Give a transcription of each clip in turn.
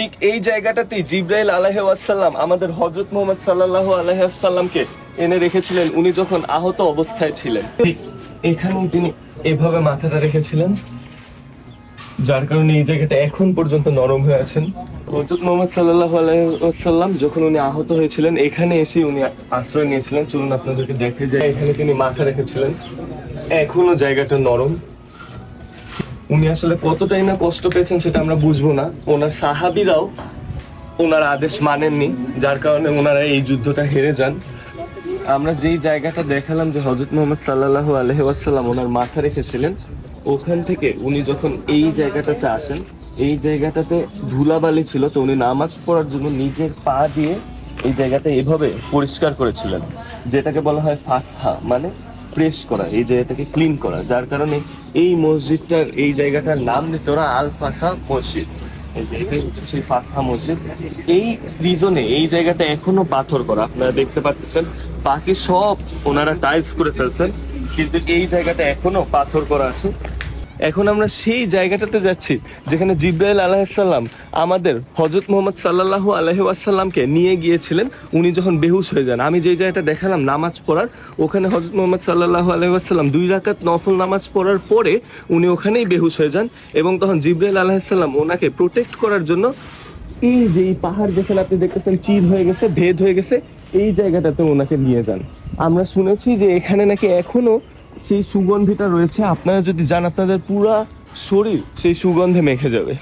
ঠিক এই জায়গাটাতেই জিব্রাইল আলাইহিস সালাম আমাদের হযরত মুহাম্মদ সাল্লাল্লাহু আলাইহি ওয়াসাল্লামকে এনে রেখেছিলেন উনি যখন আহত অবস্থায় ছিলেন। ঠিক এখানেই তিনি এভাবে মাথাটা রেখেছিলেন, যার কারণে এই জায়গাটা এখন পর্যন্ত নরম হয়ে আছেন। হযরত মুহাম্মদ সাল্লাল্লাহু আলাইহি ওয়াসাল্লাম যখন উনি আহত হয়েছিলেন এখানে এসে উনি আশ্রয় নিয়েছিলেন। চলুন আপনাদেরকে দেখে যায়, এখানে তিনি মাথা রেখেছিলেন, এখনো জায়গাটা নরম। উনি আসলে কতটাই না কষ্ট পেয়েছেন সেটা আমরা বুঝবো না। ওনার সাহাবীরাও ওনার আদেশ মানেননি, যার কারণে ওনারা এই যুদ্ধটা হেরে যান। আমরা যেই জায়গাটা দেখালাম যে হযরত মুহাম্মদ সাল্লাল্লাহু আলাইহি ওয়াসাল্লাম ওনার মাথা রেখেছিলেন, ওখান থেকে উনি যখন এই জায়গাটাতে আসেন, এই জায়গাটাতে ধুলাবালি ছিল, তো উনি নামাজ পড়ার জন্য নিজের পা দিয়ে এই জায়গাটা এভাবে পরিষ্কার করেছিলেন, যেটাকে বলা হয় ফাসহা, মানে ফ্রেশ করা, এই জায়গাটাকে ক্লিন করা। যার কারণে এই মসজিদটার এই জায়গাটার নাম দিচ্ছে ওরা আল ফাসা মসজিদ। এটাই হচ্ছে সেই ফাসহা মসজিদ। এই রিজনে এই জায়গাটা এখনো পাথর করা, আপনারা দেখতে পাচ্ছেন। বাকি সব ওনারা টাইলস করে ফেলছেন, কিন্তু এই জায়গাটা এখনো পাথর করা আছে। এখন আমরা সেই জায়গাটাতে যাচ্ছি যেখানে জিব্রাইল আলাইহিস সালাম আমাদের হযরত মুহাম্মদ সাল্লাল্লাহু আলাইহি ওয়াসাল্লামকে নিয়ে গিয়েছিলেন উনি যখন বেহুশ হয়ে যান। আমি যেই জায়গাটা দেখালাম নামাজ পড়ার, ওখানে হযরত মুহাম্মদ সাল্লাল্লাহু আলাইহি ওয়াসাল্লাম 2 রাকাত নফল নামাজ পড়ার পরে উনি ওখানেই বেহুশ হয়ে যান, এবং তখন জিব্রাইল আলাইহিস সালাম ওনাকে প্রোটেক্ট করার জন্য এই যে এই পাহাড় যেখানে আপনি দেখতেছেন চির হয়ে গেছে, ভেদ হয়ে গেছে, এই জায়গাটাতে ওনাকে নিয়ে যান। আমরা শুনেছি যে এখানে নাকি এখনো সেই সুগন্ধিটা রয়েছে, আপনারা যদি যান আপনাদের পুরা শরীর সেই সুগন্ধে মেখে যাবে।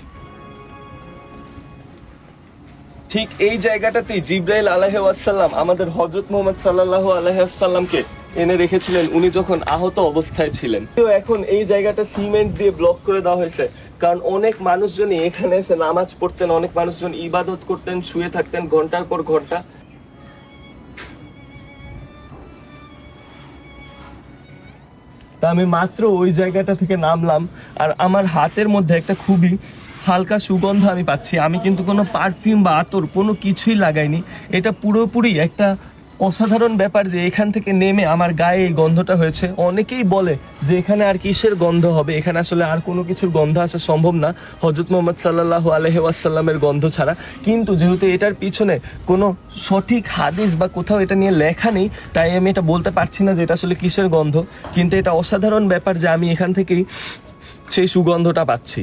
ঠিক এই জায়গাটাতেই জিব্রাইল আলাইহিস সালাম আমাদের হযরত মুহাম্মদ সাল্লাল্লাহু আলাইহি ওয়াসাল্লামকে এনে রেখেছিলেন উনি যখন আহত অবস্থায় ছিলেন। তো এখন এই জায়গাটা সিমেন্ট দিয়ে ব্লক করে দেওয়া হয়েছে, কারণ অনেক মানুষজনই এখানে এসে নামাজ পড়তেন, অনেক মানুষজন ইবাদত করতেন, শুয়ে থাকতেন ঘন্টার পর ঘন্টা। তা আমি মাত্র ওই জায়গাটা থেকে নামলাম, আর আমার হাতের মধ্যে একটা খুবই হালকা সুগন্ধ আমি পাচ্ছি। আমি কিন্তু কোনো পারফিউম বা আতর কোনো কিছুই লাগাইনি। এটা পুরোপুরি একটা অসাধারণ ব্যাপার যে এখান থেকে নেমে আমার গায়ে এই গন্ধটা হয়েছে। অনেকেই বলে যে এখানে আর কিসের গন্ধ হবে, এখানে আসলে আর কোনো কিছুর গন্ধ আসা সম্ভব না হযরত মুহাম্মদ সাল্লাল্লাহু আলাইহি ওয়াসাল্লামের গন্ধ ছাড়া। কিন্তু যেহেতু এটার পিছনে কোনো সঠিক হাদিস বা কোথাও এটা নিয়ে লেখা নেই, তাই আমি এটা বলতে পারছি না যে এটা আসলে কিসের গন্ধ। কিন্তু এটা অসাধারণ ব্যাপার যে আমি এখান থেকেই সেই সুগন্ধটা পাচ্ছি।